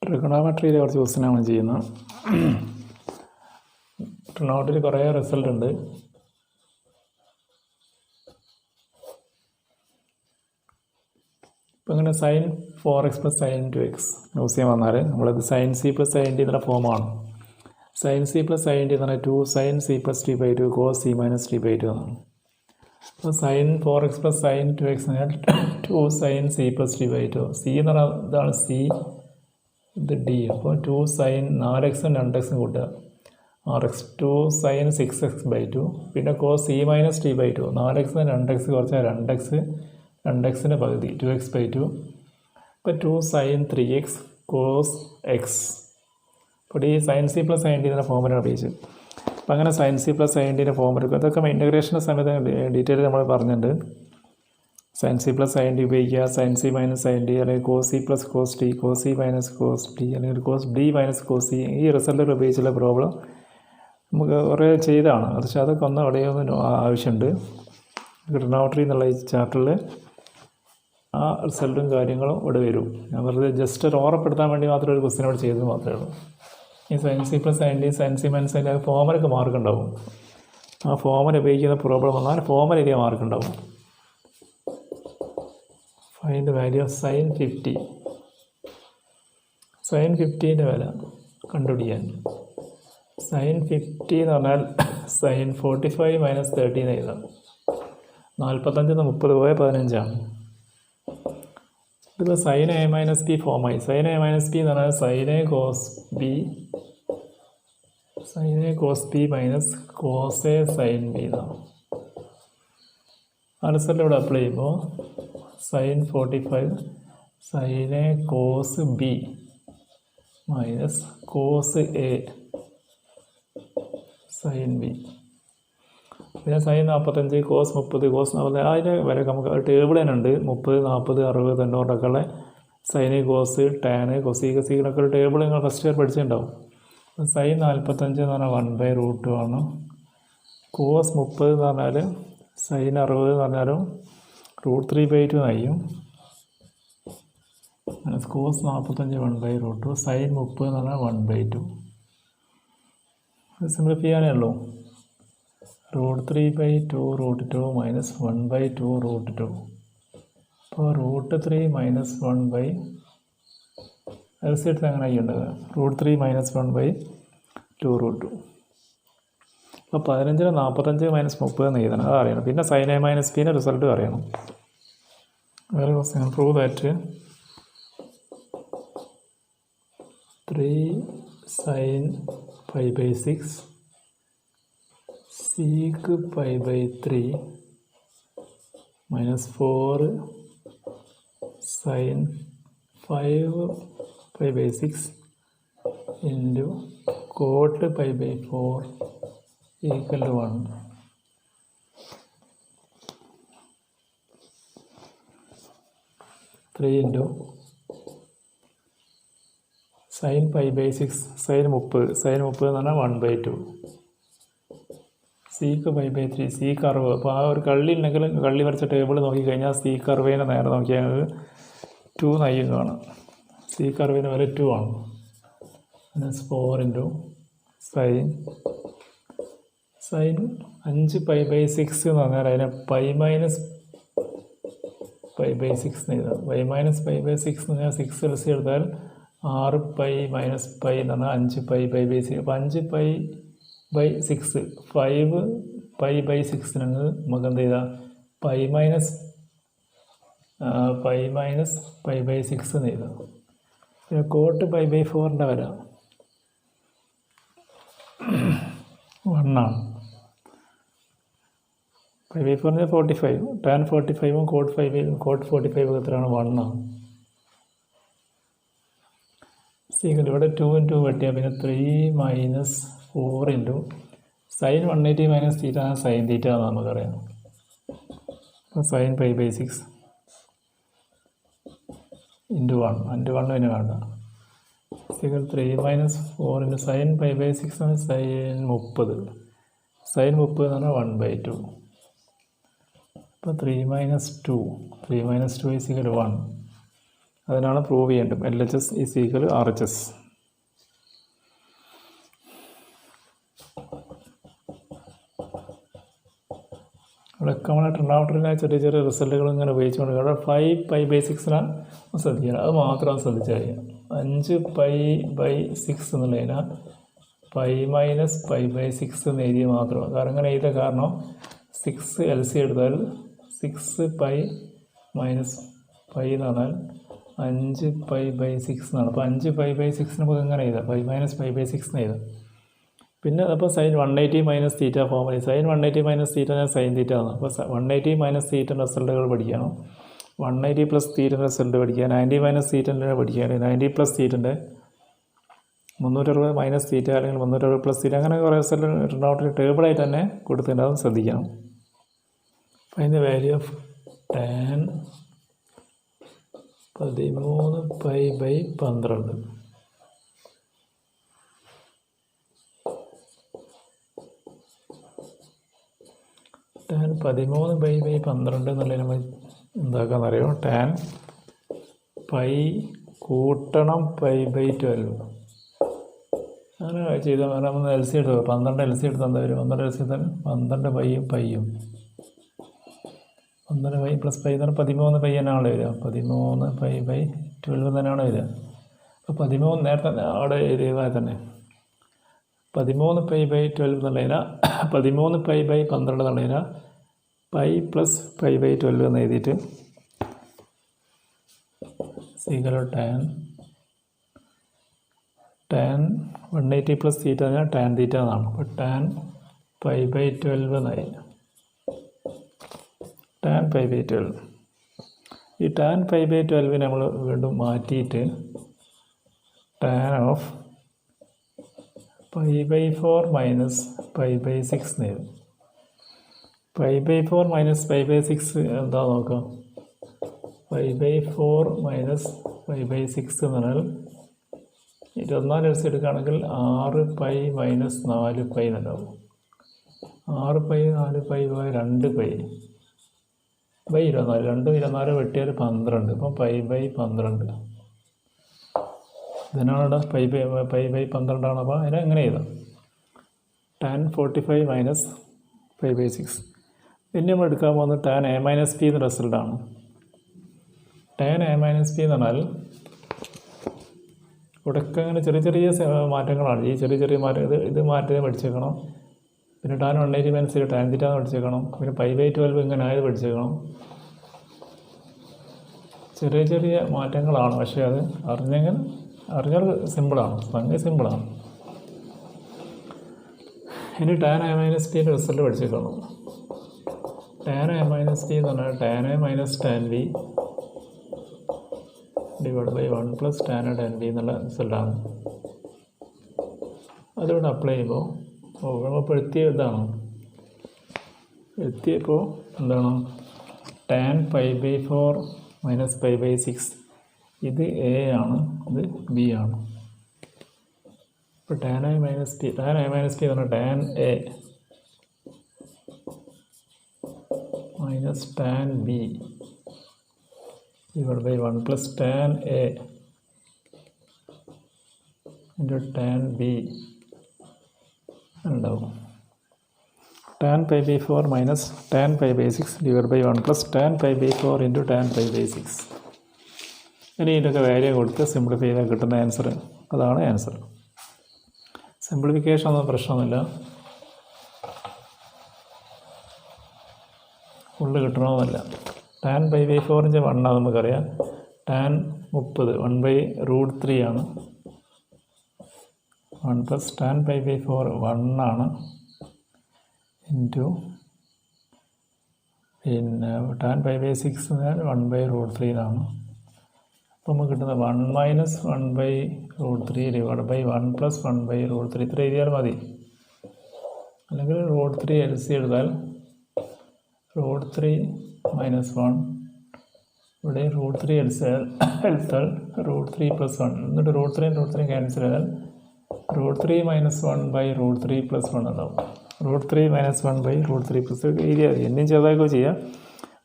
ട്രിഗണോമെട്രിയിലെ കുറച്ച് ക്വസ്റ്റ്യനാണ് ചെയ്യുന്നത്. ട്രിഗണോമെട്രിയിൽ കുറേ റിസൾട്ട് ഉണ്ട്. ഇപ്പം ഇങ്ങനെ sin 4x + sin 2x use ചെയ്യാൻ വന്നാൽ നമ്മളത് sin c + sin d എന്നുള്ള ഫോമാണ്. sin c + sin d എന്ന് പറഞ്ഞാൽ 2 sin c + t/2 cos c - t/2 എന്നാണ്. അപ്പോൾ sin 4x + sin 2x എന്ന് പറഞ്ഞാൽ 2 sin c + t/2. c എന്ന് പറഞ്ഞാൽ ഇതാണ് c, ഇത് d. അപ്പോൾ 2 sin 4x-ഉം 2x-ഉം കൂട്ടുക, rx 2 sin 6x/2 പിന്നെ cos c - t/2. 4x-ന് 2x കുറച്ചാൽ 2x-ന് പകുതി 2x/2. ഇപ്പോൾ 2 sin 3x cos x. അപ്പോൾ ഈ sin c + sin d എന്ന ഫോമുല ഉപയോഗിച്ച് അപ്പം അങ്ങനെ sin c + sin d form എടുക്കും. അതൊക്കെ ഇൻ്റഗ്രേഷൻ്റെ സമയത്ത് ഡീറ്റെയിൽ നമ്മൾ പറഞ്ഞിട്ടുണ്ട്. sin c + sin d ഉപയോഗിക്കുക, sin c - sin d, അല്ലെങ്കിൽ cos c + cos t, cos c - cos d, അല്ലെങ്കിൽ cos d - cos c. ഈ റിസൾട്ടുകൾ ഉപയോഗിച്ചുള്ള പ്രോബ്ലം നമുക്ക് കുറേ ചെയ്താണ്. പക്ഷേ അതൊക്കെ ഒന്ന് അവിടെയൊന്നും ആവശ്യമുണ്ട്. ട്രിഗണോമെട്രി എന്നുള്ള ഈ ചാപ്റ്ററിൽ ആ റിസൾട്ടും കാര്യങ്ങളും ഇവിടെ വരും. ഞാൻ വെറുതെ ജസ്റ്റ് ഒരു ഓർമ്മപ്പെടുത്താൻ വേണ്ടി മാത്രം ഒരു ക്വസ്റ്റ്യൻ ഇവിടെ ചെയ്തത് മാത്രമേ ഉള്ളൂ. ഈ sin c + sin d, sin c - sin d ഫോമലൊക്കെ mark ഉണ്ടാവും. ആ ഫോമൽ ഉപയോഗിക്കുന്ന പ്രോബ്ലം വന്നാൽ ഫോമലിലേക്ക് മാർക്ക് ഉണ്ടാവും. Find value of sin 50. sin 50ൻ്റെ വില കണ്ടുപിടിക്കാൻ sin 50 എന്ന് പറഞ്ഞാൽ sin 45 - 30 എന്ന് എഴുതാം. 45 30 പോയ 15ആണ്. ഇതിപ്പോൾ sin a - b ഫോമായി. sin a - b എന്ന് പറഞ്ഞാൽ sin a cos b cos a sin b എന്നാണ്. ആ റിസൾട്ട് ഇവിടെ അപ്ലൈ ചെയ്യുമ്പോൾ sin 45 sin a cos b cos a sin b. പിന്നെ sin 45 cos 30 cos 40. അതിന് വരെ നമുക്ക് ടേബിൾ തന്നെ ഉണ്ട്. 30 40 60 90 ഉള്ള sin cos tan cosec സീനൊക്കെ ഒരു ടേബിൾ നിങ്ങൾ ഫസ്റ്റ് ഇയർ പഠിച്ചിട്ടുണ്ടാവും. sin 45 എന്ന് പറഞ്ഞാൽ 1/√2 ആണ്. cos 30 എന്ന് പറഞ്ഞാൽ sin 60 എന്ന് പറഞ്ഞാലും √3/2 ആയിരിക്കും. cos 45 1/√2, sin 30 എന്ന് പറഞ്ഞാൽ 1/2. സിംപ്ലിഫൈ ചെയ്യാനേ ഉള്ളൂ. √3/2 √2 -1/2 √2. അപ്പോൾ √3 - 1/, റിസൾട്ട് അങ്ങനെ ഉണ്ടാകുക. √3 - 1/2 √2. അപ്പോൾ 15 45 - 30 എന്ന് എഴുതണം. അത് അറിയണം. പിന്നെ sin a - b റിസൾട്ട് അറിയണം. വേറെ question. Prove that 3 sin π/6 sec π/3 -4 sin 5π/6 into cot π/4 equal to 1. Three into sin π/6 sin 30 എന്ന് പറഞ്ഞാൽ 1/2 സീക്ക് π/3 സീക്ക് 60. അപ്പോൾ ആ ഒരു കള്ളി ഉണ്ടെങ്കിൽ കള്ളി വരച്ച ടേബിൾ നോക്കിക്കഴിഞ്ഞാൽ സീക്ക് 60 നേരെ നോക്കിയാൽ 2 നയ്യും കാണാം. സീക്ക് 60 വരെ 2 ആണ്. 4 into sin 5π/6 എന്ന് പറഞ്ഞാൽ അതിനെ π-π/6 എന്ന് എഴുതാം. π-π/6 എന്ന് പറഞ്ഞാൽ 6 എൽസി എടുത്താൽ 6π - π എന്ന് പറഞ്ഞാൽ 5π/6. അപ്പോൾ 5π/6 5π/6 നമുക്ക് എന്ത് ചെയ്താൽ π-π/6 എന്ന് എഴുതാം. പിന്നെ കോട്ട് π/4ൻ്റെ വില 1 ആണ്. π/4 45, tan 45 കോട്ട് 45 എത്രയാണ്? 1 ആണ്. സീക്വൽ ഇവിടെ 2 into വെട്ടിയാൽ പിന്നെ 3 - 4 into sin 180 - θ sin θ എന്ന് നമുക്കറിയാം. അപ്പോൾ sin π/6 into 1 പിന്നെ വേണ്ട. സീക്വൽ 3 - 4 into sin π/6 ആണ് sin 30. sin 30 എന്ന് പറഞ്ഞാൽ 1/2. അപ്പോൾ 3 - 2 is equal to 1. അതിനാണ് പ്രൂവ് ചെയ്യേണ്ടത്. LHS is equal RHS. ഇവിടെയൊക്കെ നമ്മളെ ട്രിഗണോമെട്രിയിലെ ചെറിയ ചെറിയ റിസൾട്ടുകൾ ഇങ്ങനെ ഉപയോഗിച്ചുകൊണ്ട് അവിടെ 5π/6 ശ്രദ്ധിക്കണം. അത് മാത്രം ശ്രദ്ധിച്ചാൽ മതി. 5π/6 എന്നുള്ളതിനാൽ π-π/6 എന്ന് എഴുതിയ മാത്രമാണ്. കാരണം ഇങ്ങനെ എഴുതിയ കാരണം 6 LC എടുത്താൽ 6π മൈനസ് π എന്ന് പറഞ്ഞാൽ 5π/6 എന്നാണ്. അപ്പോൾ 5π/6 നമുക്ക് ഇങ്ങനെ എഴുതാം, π-π/6 എന്ന് എഴുതാം. പിന്നെ അപ്പോൾ sin 180 മൈനസ് തീറ്റ ഫോമിൽ sin 180 മൈനസ് തീറ്റ ഞാൻ sin തീറ്റ ആണ്. അപ്പോൾ 180 മൈനസ് തീറ്റൻ്റെ റിസൾട്ടുകൾ പഠിക്കണം. 180 പ്ലസ് തീറ്റൻ്റെ റിസൾട്ട് പഠിക്കുക. 90 മൈനസ് തീറ്റൻ്റെ പഠിക്കുക. 90 പ്ലസ് തീറ്റൻ്റെ 360 മൈനസ് തീറ്റ അല്ലെങ്കിൽ 360 പ്ലസ് തീറ്റ അങ്ങനെ കുറേ റിസൾട്ട് ട്രിഗണോമെട്രി ടേബിളായിട്ട് തന്നെ കൊടുത്തിട്ടുണ്ട്. അതും ശ്രദ്ധിക്കണം. അതിൻ്റെ വാല്യൂ ഓഫ് tan 13π/12 tan 13π/12 എന്നുള്ളതിന് നമ്മൾ എന്താക്കാന്നറിയോ? tan π കൂട്ടണം π/12 അങ്ങനെ ചെയ്താൽ നമ്മൾ LC എടുത്തു. 12 LC എടുത്താൽ എന്താ വരും? 12 LC എടുത്താൽ 12 π/12 പ്ലസ് π എന്ന് പറഞ്ഞാൽ 13π തന്നെയാണ് വരിക. 13π/12 തന്നെയാണ് വരിക. അപ്പോൾ 13 നേരത്തെ അവിടെ എഴുതിയതായി തന്നെ 13π/12 എന്നുള്ളതിനാ 13π/12 എന്നുള്ളതിനാ π പ്ലസ് π/12 എന്ന് എഴുതിയിട്ട് സീക്വൽ tan 180 പ്ലസ് തീറ്റ എന്നാൽ tan തീറ്റ എന്നാണ്. അപ്പോൾ tan π/12 എന്നായി. tan π/12 ഈ tan π/12 നമ്മൾ വീണ്ടും മാറ്റിയിട്ട് tan ഓഫ് π/4 മൈനസ് π/6 എന്ന് എഴുതും. π/4 മൈനസ് π/6 എന്താ നോക്കാം? π/4 മൈനസ് π/6 എന്ന് പറഞ്ഞാൽ 24 LC എടുക്കുകയാണെങ്കിൽ 6π മൈനസ് 4π എന്നുണ്ടാവും. 6π 4π 2π /24 2 വെട്ടിയാൽ 12. ഇപ്പം π/12 ഇതിനാണ് π/12 ആണ്. അപ്പോൾ അതിനെ എങ്ങനെ ചെയ്താൽ tan 45 മൈനസ് π/6. പിന്നെ നമ്മൾ എടുക്കാൻ പോകുന്നത് tan A മൈനസ് P എന്ന റിസൾട്ടാണ്. tan A മൈനസ് P എന്ന് പറഞ്ഞാൽ ഇവിടെയൊക്കെ അങ്ങനെ ചെറിയ ചെറിയ മാറ്റങ്ങളാണ്. ഈ ചെറിയ ചെറിയ മാറ്റം ഇത് മാറ്റം പഠിച്ചേക്കണം. പിന്നെ tan 180 മൈനസ് tan തീറ്റ പഠിച്ചേക്കണം. പിന്നെ π/12 ഇങ്ങനെ ആയത് പഠിച്ചേക്കണം. ചെറിയ ചെറിയ മാറ്റങ്ങളാണ്, പക്ഷേ അത് അറിഞ്ഞാൽ സിമ്പിളാണ്, സംഗതി സിമ്പിളാണ്. ഇനി tan A minus P result പഠിച്ചേക്കണം. tan A മൈനസ് P എന്ന് പറഞ്ഞാൽ tan A minus tan B /1 plus tan A tan B എന്നുള്ള റിസൾട്ടാണ്. അതിവിടെ അപ്ലൈ ചെയ്യുമ്പോൾ ഇപ്പോൾ എത്തിയതാണ്. എത്തിയപ്പോൾ എന്താണ്? tan π/4 മൈനസ് π/6 ഇത് A ആണ്, ഇത് B ആണ്. ഇപ്പോൾ tan A മൈനസ് P എന്ന് പറഞ്ഞാൽ tan A minus tan B /1 plus tan A into tan B ഉണ്ടാവും. tan π/4 minus tan π/6 /1 plus tan π/4 into tan π/6. ഇനി ഇതൊക്കെ വാല്യൂ കൊടുത്ത് സിംപ്ലിഫൈ ചെയ്താൽ കിട്ടുന്ന ആൻസർ അതാണ് ആൻസർ. സിംപ്ലിഫിക്കേഷൻ ഒന്നും പ്രശ്നമൊന്നുമില്ല, ഫുള്ള് കിട്ടണമെന്നില്ല. tan π/4 1 നമുക്കറിയാം. tan 30 1/√3 ആണ്. 1 പ്ലസ് tan π/4 1 ആണ് ഇൻറ്റു പിന്നെ tan π/6 1/√3 ആണ്. അപ്പോൾ നമുക്ക് കിട്ടുന്നത് 1 മൈനസ് 1/√3 /1 പ്ലസ് 1/√3 ഇത്ര എഴുതിയാൽ മതി. അല്ലെങ്കിൽ √3 LC എടുത്താൽ √3 മൈനസ് 1 ഇവിടെ √3 എടുത്താൽ √3 പ്ലസ് 1 എന്നിട്ട് √3 ക്യാൻസൽ ചെയ്താൽ √3 മൈനസ് 1/√3 പ്ലസ് 1 ഉണ്ടാവും. √3 മൈനസ് 1/√3 പ്ലസ് എഴുതിയാൽ മതി. എന്നും ചെറുതാക്കുകയോ ചെയ്യാം.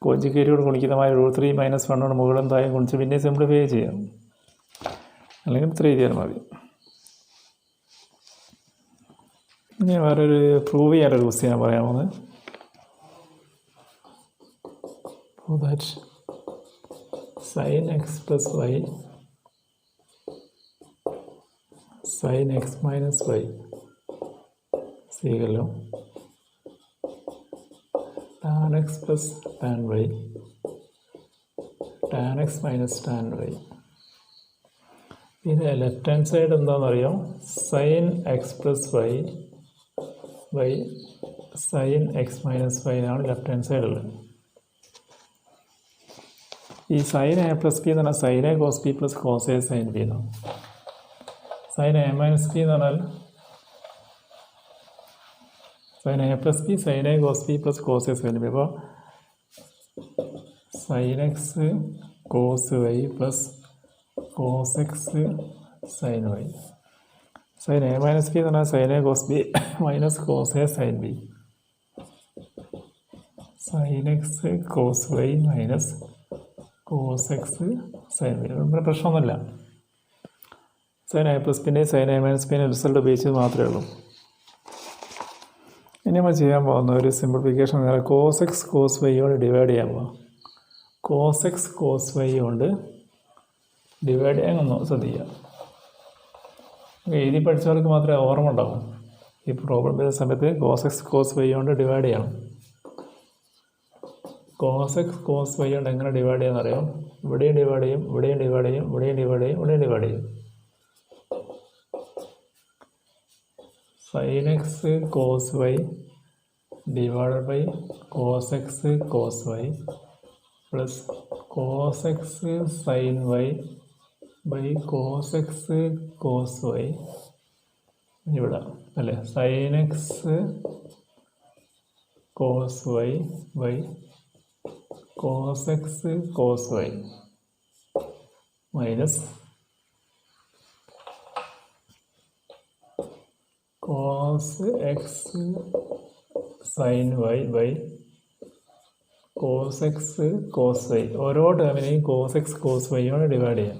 കോഞ്ചുഗേറ്റോട് ഗുണിക്കുന്നമായ √3 - 1 കൊണ്ട് മുകളിലും താഴെയും ഗുണിച്ച് പിന്നെ സിംപ്ലിഫൈ ചെയ്യാം, അല്ലെങ്കിൽ 3 ചെയ്താൽ മതി. ഇനി വേറൊരു പ്രൂവ് ചെയ്യാനൊരു ക്വസ്റ്റ്യൻ ഞാൻ പറയാൻ പോകുന്നത്. Prove that sin x plus y sin x minus y സീകല്ലോ tan x plus tan y tan x minus tan y. പിന്നെ ലെഫ്റ്റ് ഹാൻഡ് സൈഡ് എന്താണെന്നറിയാം, sin x plus y by sin x minus y ആണ് left hand സൈഡുള്ളത്. ഈ sin a plus b എന്ന് പറഞ്ഞാൽ sin a cos b plus cos a sin b എന്നാണ്. sin a minus b എന്ന് പറഞ്ഞാൽ sin a plus b sin a cos b plus cos a sin b. അപ്പോൾ sin x cos y plus cos x sin y. sin a minus b എന്ന് പറഞ്ഞാൽ sin a cos b minus cos a sin b. sin x cos y minus cos x sin y. ഇവിടെ പ്രശ്നമൊന്നുമില്ല. sin a plus പിന്നെ sin a minus പിന്നെ result ഉപയോഗിച്ചത് മാത്രമേ ഉള്ളൂ. ഇനി നമ്മൾ ചെയ്യാൻ പോകുന്ന ഒരു simplification cos x cos y കൊണ്ട് ഡിവൈഡ് ചെയ്യാൻ പോകാം. cos x cos y കൊണ്ട് ഡിവൈഡ് ചെയ്യാൻ ഒന്ന് ശ്രദ്ധിക്കുക. എഴുതി പഠിച്ചവർക്ക് മാത്രമേ ഓർമ്മ ഉണ്ടാവും. ഈ പ്രോബ്ലം വരുന്ന സമയത്ത് cos x cos y കൊണ്ട് ഡിവൈഡ് ചെയ്യണം. cos x cos y കൊണ്ട് എങ്ങനെ ഡിവൈഡ് ചെയ്യാമെന്നറിയാം. ഇവിടെയും ഡിവൈഡ് ചെയ്യും, ഇവിടെയും ഡിവൈഡ് ചെയ്യും, ഇവിടെയും ഡിവൈഡ് ചെയ്യും, ഇവിടെയും ഡിവൈഡ് ചെയ്യും. sin x cos y divided by cos x cos y plus cos x sin y by cos x cos y. ഇവിടെ അല്ലേ sin x cos y by cos x cos y minus cos x sin y by cos x cos y. ഓരോ ടേമിനെയും cos x cos y കൊണ്ട് divide ചെയ്യാം.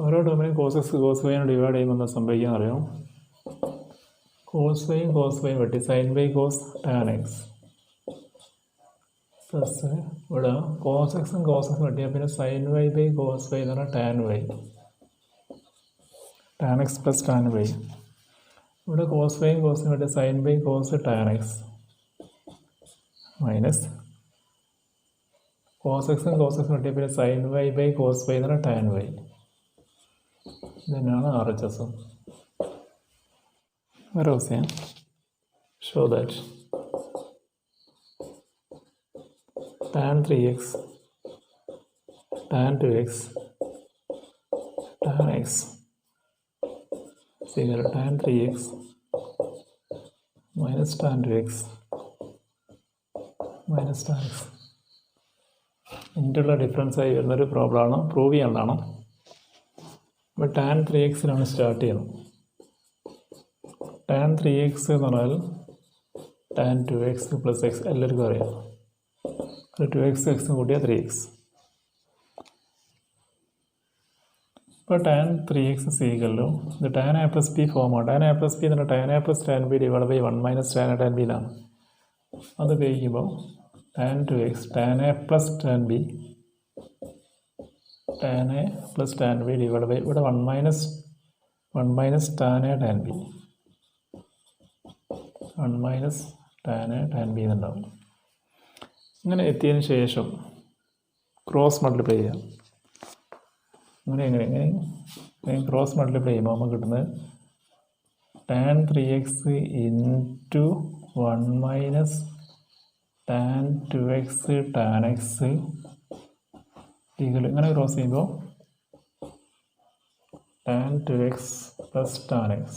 ഓരോ ടേമിനെയും cos x cos y കൊണ്ട് divide ചെയ്യുമ്പോൾ എന്താ സംഭവിക്കുക അറിയാം. cos yയും cos yയും വെട്ടി sin y cos tan x plus ഇവിടെ cos xും cos xും വെട്ടിയാൽ പിന്നെ sin y by cos y എന്ന് പറഞ്ഞാൽ tan y, tan x plus tan y. ഇവിടെ cos yയും cos യും വെട്ടി sin by cos tan x minus cos xും cos xും വെട്ടിയാൽ പിന്നെ sin y by cos y എന്ന് പറഞ്ഞാൽ tan y. ഇതന്നെയാണ് RHS. വേറെ question. Show that tan 3x tan 2x tan x equal to tan 3x minus tan 2x minus tan x. ഇതിൻ്റെ difference ആയി വരുന്നൊരു പ്രോബ്ലമാണ്, prove ചെയ്യേണ്ടതാണ്. അപ്പോൾ tan 3x സ്റ്റാർട്ട് ചെയ്യുന്നത്. tan 3x എന്ന് പറഞ്ഞാൽ tan 2x പ്ലസ് x എല്ലാവർക്കും അറിയാം. 2x x കൂട്ടിയാൽ 3x. ഇപ്പോൾ tan 3x സീകല്ലോ ഇത് tan a പ്ലസ് ബി ഫോമാണ്. tan a പ്ലസ് ബി എന്ന് പറഞ്ഞാൽ tan a plus tan b divide by 1 minus tan a tan b യിലാണ്. അത് ഉപയോഗിക്കുമ്പോൾ tan 2x tan a plus tan b tan a plus tan b divide by ഇവിടെ 1 minus tan a tan b 1 minus tan a tan b എന്നുണ്ടാവും. ഇങ്ങനെ എത്തിയതിന് ശേഷം cross multiply ചെയ്യാം. ഇങ്ങനെ ക്രോസ് മൾട്ടിപ്ലൈ ചെയ്യുമ്പോൾ നമുക്ക് കിട്ടുന്നത് tan 3x into 1 minus tan 2x tan x equal ഇങ്ങനെ ക്രോസ് ചെയ്യുമ്പോൾ tan 2x plus tan x.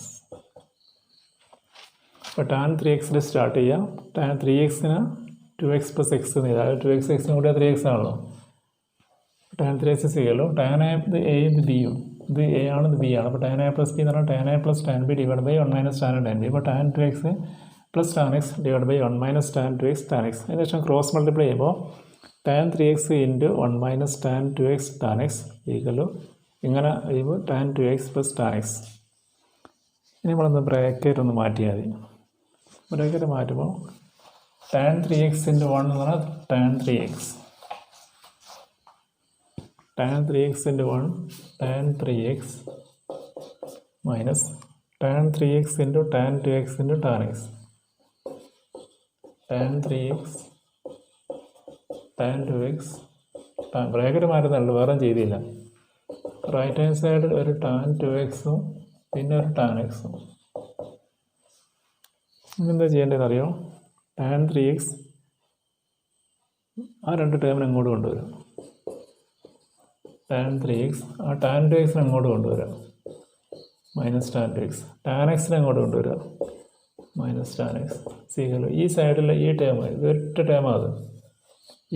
അപ്പോൾ tan 3x സ്റ്റാർട്ട് ചെയ്യാം. tan 3xന് 2x പ്ലസ് എക്സ് എന്ന് ചെയ്താൽ 2x എക്സിനും കൂടി 3x ആണല്ലോ. tan 3x ചെയ്യുമല്ലോ. tan a ഇത് എയും ഇത് ബിയും, ഇത് എ ആണ് ഇത് ബി ആണ്. അപ്പോൾ tan a പ്ലസ് ബി എന്ന് പറഞ്ഞാൽ tan a plus tan b divide by 1 minus tan a tan b. അപ്പോൾ tan 2x plus tan x divide by 1 minus tan 2x tan x. അതിനുശേഷം ക്രോസ് മൾട്ടിപ്ലൈ ചെയ്യുമ്പോൾ tan 3x into 1 minus tan 2x tan x equal to ഇങ്ങനെ കഴിയുമ്പോൾ tan 2x plus tan x. ഇനി നമ്മളൊന്ന് bracket ഒന്ന് മാറ്റിയാൽ മതി. ബ്രാക്കറ്റ് മാറ്റുമ്പോൾ tan 3x ഇൻറ്റു 1 എന്ന് പറഞ്ഞാൽ tan 3x. tan 3x into 1 tan 3x minus tan 3x into tan 2x into tan x. tan 3x tan 2x bracket മാറ്റുന്നുള്ളൂ, വേറെ ചെയ്തില്ല. റൈറ്റ് ഹാൻഡ് സൈഡിൽ ഒരു tan 2xും പിന്നെ ഒരു tan xും. ഇതെന്താ ചെയ്യേണ്ടതെന്ന് അറിയോ? tan 3x ആ രണ്ട് ടേമിന് അങ്ങോട്ട് കൊണ്ടുവരാം. tan 3x ആ tan 2xനെ അങ്ങോട്ട് കൊണ്ടുവരാം, മൈനസ് tan 2x. tan xനെ അങ്ങോട്ട് കൊണ്ടുവരാം, മൈനസ് tan x. സീക്വൽ ഈ സൈഡിലെ ഈ ടേം, ഇത് ഒറ്റ ടേമാണ്, അത്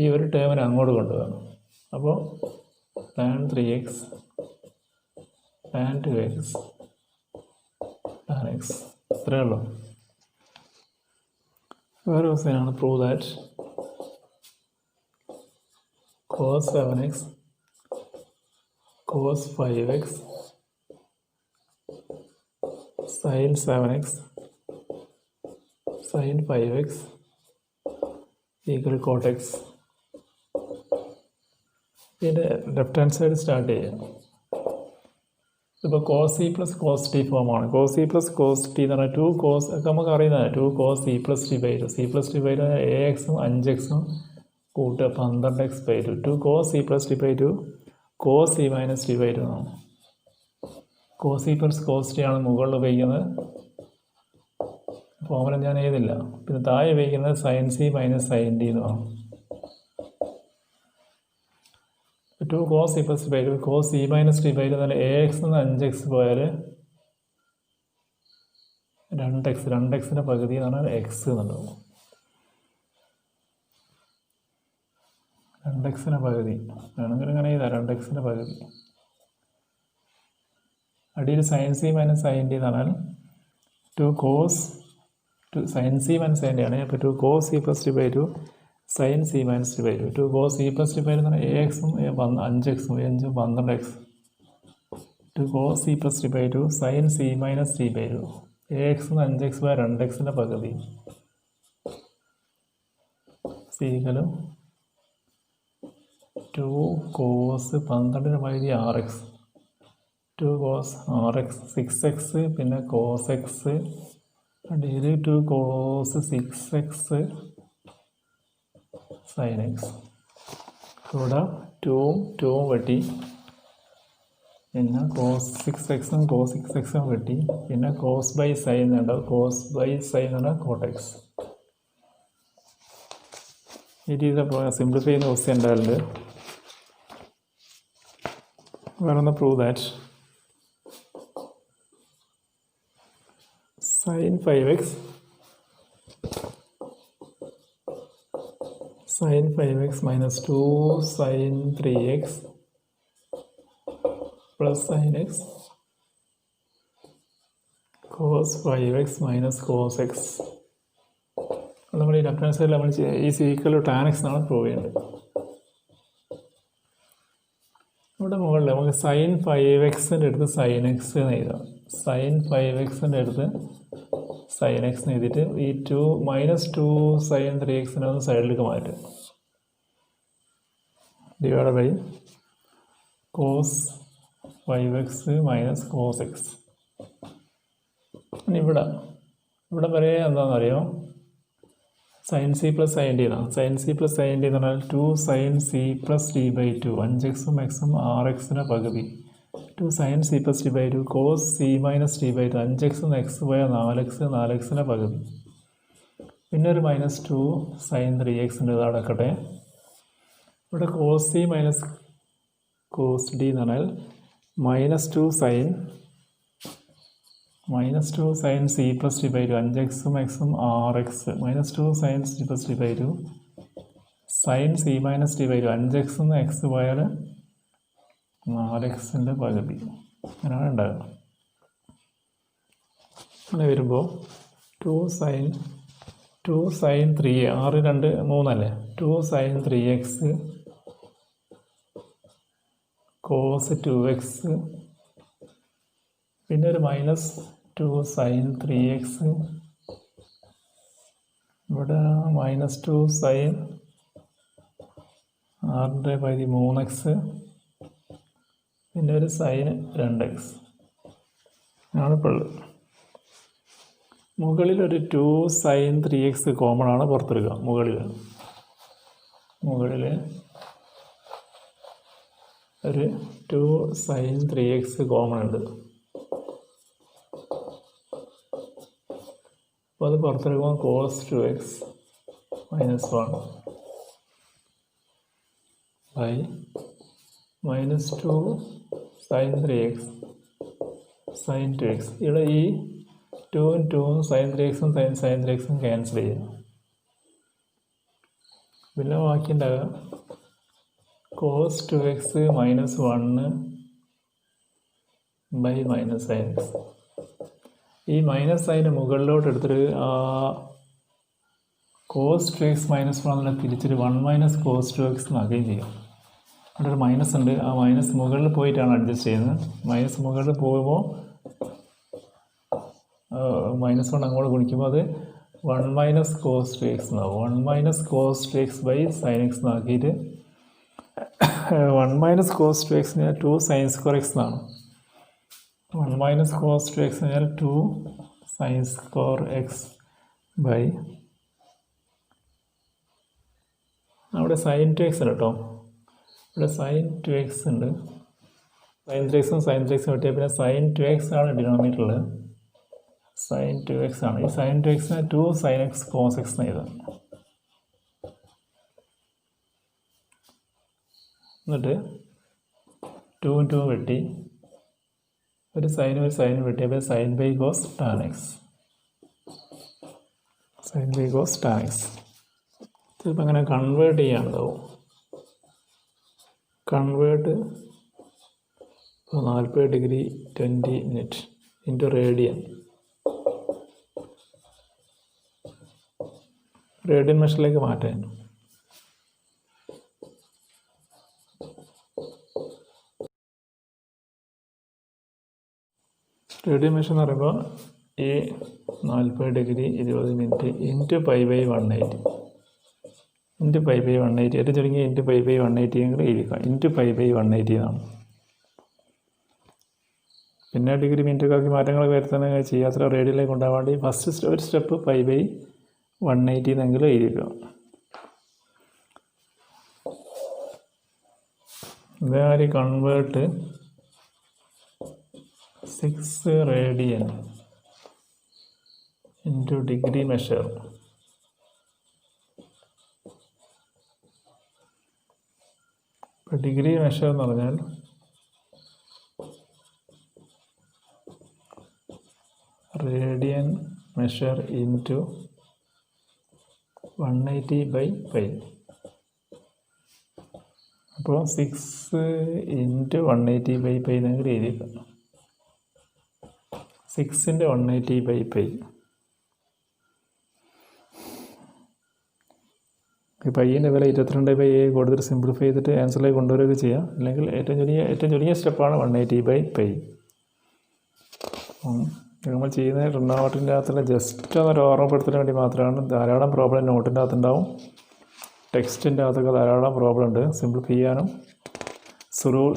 ഈ ഒരു ടേമിനെ അങ്ങോട്ട് കൊണ്ടുപോകണം. അപ്പോൾ tan 3x tan 2x tan x ഇത്രയേ ഉള്ളൂ. വേറെ ക്വസ്റ്റ്യനാണ്. Prove that cos 7x cos 5x sin 7x sin 5x equal cot x. ഇതിൻ്റെ ലെഫ്റ്റ് ഹാൻഡ് സൈഡ് സ്റ്റാർട്ട് ചെയ്യാം. ഇപ്പോൾ cos c plus cos t ഫോമാണ്. cos c plus cos t എന്ന് പറഞ്ഞാൽ 2 cos ഒക്കെ നമുക്ക് അറിയുന്നതാണ്. 2 cos c plus t by 2. c plus t by 2 axും 5xും കൂട്ടുക 12x by 2. 2 cos c plus t by 2 cos c minus t by 2 എന്നാണ്. cos c plus cos t ആണ് മുകളിൽ ഉപയോഗിക്കുന്നത്. ഫോമുല ഞാൻ എഴുതില്ല. പിന്നെ താഴെ ഉപയോഗിക്കുന്നത് sin c minus sin t എന്നാണ്. 2 cos c plus t by 2 cos c minus t by 2 എന്നാൽ ax എന്ന് 5x പോയാൽ 2x, 2xൻ്റെ പകുതി എന്ന് പറഞ്ഞാൽ x എന്നുണ്ടാവും. 2xൻ്റെ പകുതി വേണമെങ്കിൽ ഇങ്ങനെ ചെയ്താൽ 2xൻ്റെ പകുതി. അടിയിൽ sin c minus sin t എന്ന് പറഞ്ഞാൽ 2 cos sin c minus sin t ആണ്. അപ്പോൾ 2 cos c plus t by 2 sin c minus t by 2. 2 cos c plus t by 2 എന്ന് പറഞ്ഞാൽ axും 5xും 5 12x. 2 cos c plus t by 2 sin c minus t by 2. ax എന്ന് 5x by 2xൻ്റെ പകുതി സീക്കലും 2 cos 12ൻ്റെ പകുതി 6x. 2 cos 6x 6x പിന്നെ cos x അടിയിൽ 2 cos 6x sin x. ഇവിടെ 2 വെട്ടി, പിന്നെ cos 6xും cos 6xും വെട്ടി, പിന്നെ cos ബൈ sin ഉണ്ടാവും. cos ബൈ sin എന്ന് പറഞ്ഞാൽ cot x. ഈ രീതിയിൽ സിംപ്ലിഫൈ ചെയ്യുന്ന ക്വസ്റ്റ്യൻ ഉണ്ടായിട്ടുണ്ട്. വേറൊന്ന് prove that sin 5x minus 2 sin 3x plus sin x cos 5x minus cos x. നമ്മൾ ഈ ലെഫ്റ്റ് ഹാൻഡ് സൈഡിൽ നമ്മൾ ഈ ഈക്വൽ ടു tan x എന്നാണ് പ്രൂവ് ചെയ്യേണ്ടത്. ഇവിടെ മുകളിൽ നമുക്ക് sin 5xൻ്റെ അടുത്ത് sin x എന്ന് എഴുതാം. sin 5xൻ്റെ അടുത്ത് sin x എന്ന് എഴുതിയിട്ട് ഈ 2 മൈനസ് 2 sin 3xനെ ഒന്ന് സൈഡിലേക്ക് മാറ്റും. Divide by cos 5x minus cos x. ഇനി ഇവിടെ വരെ എന്താണെന്നറിയോ? sin c plus sin t എന്നാണ്. sin c plus sin t എന്ന് പറഞ്ഞാൽ 2 sin c plus t by 2. 5xും xും 6xൻ്റെ പകുതി. 2 sin c plus t by 2 cos c minus t by 2. 5xും x പോയ 4x, 4xൻ്റെ പകുതി. പിന്നെ ഒരു മൈനസ് 2 sin 3x ഉണ്ട്, ഇത് അടക്കട്ടെ. ഇവിടെ cos c minus cos d എന്ന് പറഞ്ഞാൽ minus 2 sin c plus t by 2. 5xും xും 6x. Minus 2 sin c plus t by 2 sin c minus t by 2. 5xും x പോയാൽ 4xൻ്റെ പകുതി. അങ്ങനെയാണ് ഉണ്ടാകുക. അങ്ങനെ വരുമ്പോൾ 2 2 sin 3 6 2 3 അല്ലേ 2 sin 3x cos 2x പിന്നെ ഒരു മൈനസ് 2 sin 3x ഇവിടെ മൈനസ് 2 sin 6/3x പിന്നെ ഒരു sin 2x ആണ് ഇപ്പോൾ ഉള്ളത്. മുകളിലൊരു 2 sin 3x കോമൺ ആണ് പുറത്തെടുക്കുക. മുകളിൽ ഒരു 2 sin 3x കോമൺ ഉണ്ട്. അപ്പോൾ അത് പുറത്തെടുക്കുമ്പോൾ cos 2x -1 by -2 sin 3x sin 2x. ഇവിടെ ഈ 2 sin 3xും sin 3xും ക്യാൻസൽ ചെയ്യാം. പിന്നെ ബാക്കി ഉണ്ടാകുക cos 2x -1 by -sin x. ഈ മൈനസ് സൈന് മുകളിലോട്ട് എടുത്തിട്ട് cos 2x -1 എന്നുള്ള തിരിച്ചിട്ട് 1 - cos 2x എന്നാക്കുകയും ചെയ്യും. അവിടെ ഒരു മൈനസ് ഉണ്ട്. ആ മൈനസ് മുകളിൽ പോയിട്ടാണ് അഡ്ജസ്റ്റ് ചെയ്യുന്നത്. മൈനസ് മുകളിൽ പോകുമ്പോൾ -1 അങ്ങോട്ട് ഗുണിക്കുമ്പോൾ അത് 1 - cos 2x എന്നാവും. 1 - cos 2x by sin x എന്നാക്കിയിട്ട് 1 - cos 2x 2 sin square x എന്നാണ്. 1 - cos 2x 2 sin square x by അവിടെ sin 2x ഉണ്ട് കേട്ടോ. ഇവിടെ sin 2x ഉണ്ട്. sin 3xും sin 3xും കിട്ടിയാൽ പിന്നെ sin 2x ആണ് ഡിനോമിനേറ്ററിൽ. sin 2x ആണ്. ഈ sin 2x 2 sin x cos x എന്ന് എഴുതാം. എന്നിട്ട് 2 വെട്ടി ഒരു സൈനും വെട്ടി. അപ്പോൾ sin by cos tan x. sin by cos tan x ചിലപ്പോൾ അങ്ങനെ കൺവേർട്ട് ചെയ്യാനുണ്ടാവും. Convert 40 degree 20 minute into radian മെഷറിലേക്ക് മാറ്റാൻ. റേഡിയൻ മെഷർ എന്ന് പറയുമ്പോൾ ഈ 40 ഡിഗ്രി 20 മിനിറ്റ് ഇൻറ്റു π/180 ഇൻറ്റു π/180 ഏറ്റവും ചുരുങ്ങി ഇൻറ്റു π/180 എങ്കിൽ എഴുതിക്കാം. ഇൻറ്റു π/180 എന്നാണ്. പിന്നെ ഡിഗ്രി മിനിറ്റൊക്കെ മാറ്റങ്ങൾ വരുത്താൻ ചെയ്യാത്ര റേഡിയനിലേക്ക് കൊണ്ടുപോകാൻ വേണ്ടി ഫസ്റ്റ് ഒരു സ്റ്റെപ്പ് π/180 എന്നെങ്കിലും എഴുതിക്കാം. ഇതേമാതിരി convert 6 radian into degree measure ഇപ്പോൾ ഡിഗ്രി മെഷർ എന്ന് പറഞ്ഞാൽ റേഡിയൻ മെഷർ ഇൻറ്റു 180/π. അപ്പോൾ 6 ഇൻറ്റു 180/π എന്നെങ്കിൽ എഴുതിക്കാം. 6 × 180/π. ഈ പയ്യൻ്റെ വില 22/a കൊടുത്തിട്ട് സിംപ്ലിഫൈ ചെയ്തിട്ട് ആൻസറിലേക്ക് കൊണ്ടുവരികയൊക്കെ ചെയ്യാം. അല്ലെങ്കിൽ ഏറ്റവും ചുരുങ്ങിയ സ്റ്റെപ്പാണ് 180/π. നമ്മൾ ചെയ്യുന്ന ട്രിഗണോമെട്രിൻ്റെ അകത്തുള്ള ജസ്റ്റ് ഒന്നൊരു ഓർമ്മപ്പെടുത്താൻ വേണ്ടി മാത്രമാണ്. ധാരാളം പ്രോബ്ലം നോട്ടിൻ്റെ അകത്തുണ്ടാവും. ടെക്സ്റ്റിൻ്റെ അകത്തൊക്കെ ധാരാളം പ്രോബ്ലം ഉണ്ട്. സിംപ്ലിഫൈ ചെയ്യാനും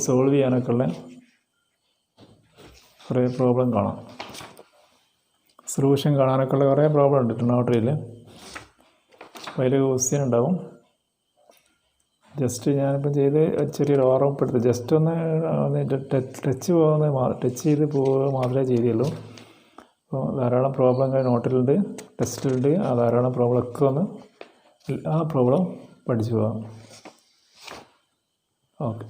സോൾവ് ചെയ്യാനൊക്കെ ഉള്ള കുറേ പ്രോബ്ലം കാണാം. സൊല്യൂഷൻ കാണാനൊക്കെ ഉള്ള കുറേ പ്രോബ്ലം ഉണ്ട് ട്രിഗണോമെട്രിയിൽ. അപ്പോൾ അതിൽ ക്വസ്റ്റ്യൻ ഉണ്ടാവും. ജസ്റ്റ് ഞാനിപ്പം ചെയ്ത് ചെറിയൊരു ഓർമ്മപ്പെടുത്തി ജസ്റ്റ് ഒന്ന് ടച്ച് ചെയ്ത് പോവുക മാത്രമേ ചെയ്തുള്ളൂ. അപ്പോൾ ധാരാളം പ്രോബ്ലം നോട്ടിലുണ്ട്, ടെസ്റ്റിലുണ്ട്. ആ ധാരാളം പ്രോബ്ലമൊക്കെ ഒന്ന് ആ പ്രോബ്ലം പഠിച്ചു പോകാം. ഓക്കെ.